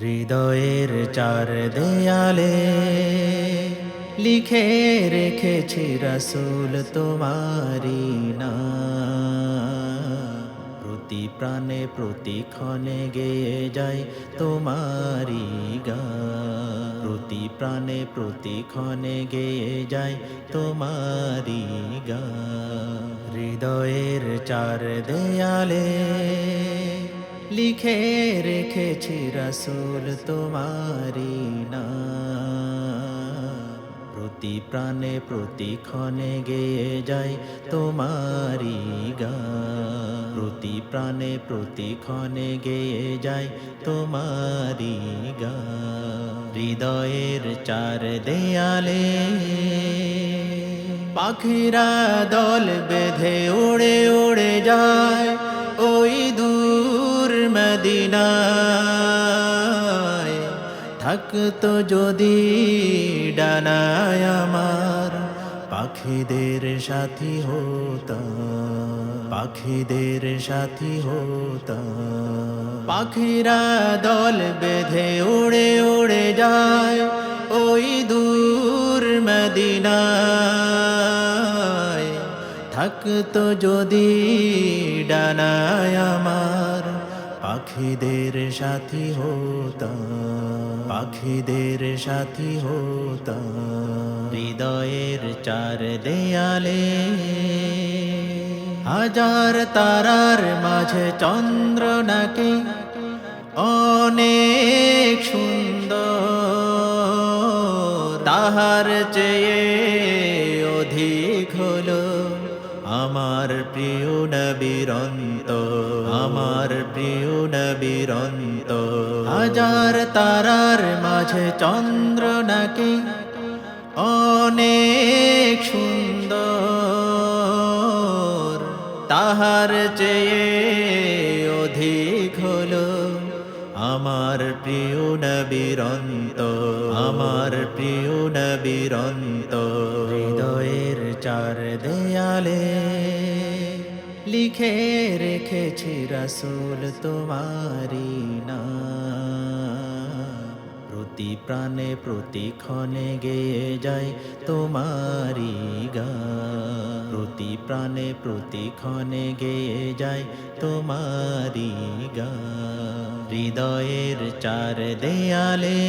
হৃদয়ের চার দেয়ালে লিখে রেখেছি রাসূল তোমারি নাম। প্রতি প্রাণে প্রতি ক্ষণে গেয়ে যায় তোমারি গান। প্রতি প্রাণে প্রতি ক্ষণে গেয়ে যায় তোমারি গান। হৃদয়ের চার দেয়ালে লিখে রেখেছি রাসূল তোমারি নাম। প্রতি প্রাণে প্রতি ক্ষণে গেয়ে যায় তোমারি গান। প্রতি প্রাণে প্রতি ক্ষণে গেয়ে যায় তোমারি গান। হৃদয়ের চার দেয়ালে পাখিরা দল বেঁধে উড়ে উড়ে যায় ওই দূর মদিনায়। থাকতো যদি ডানায় আমার, পাখিদের সাথী হতাম, পাখিদের সাথী হতাম। পাখিরা দল বেঁধে উড়ে উড়ে যায় ওই দূর মদিনায়। থাকতো যদি ডানায় আমার, পাখিদের সাথী হতাম, পাখিদের সাথী হতাম। হৃদয়ের চার দেয়ালে হাজার তারার মাঝে চন্দ্র নাকি অনেক সুন্দর। তাহার চেয়ে অধিক হলো আমার প্রিয় নবীর অন্তর, আমার প্রিয় নবীর অন্তর। হাজার তারার মাঝে চন্দ্র নাকি অনেক সুন্দর। তাহার চেয়ে অধিক হলো আমার প্রিয় নবীর অন্তর, আমার প্রিয় নবীর অন্তর। হৃদয়ের চার দেয়ালে লিখে রেখেছি রাসূল তোমারি নাম। প্রতি প্রাণে প্রতি ক্ষণে গেয়ে যায় তোমারি গান। প্রতি প্রাণে প্রতি ক্ষণে গেয়ে যায় তোমারি গান। হৃদয়ের চার দেয়ালে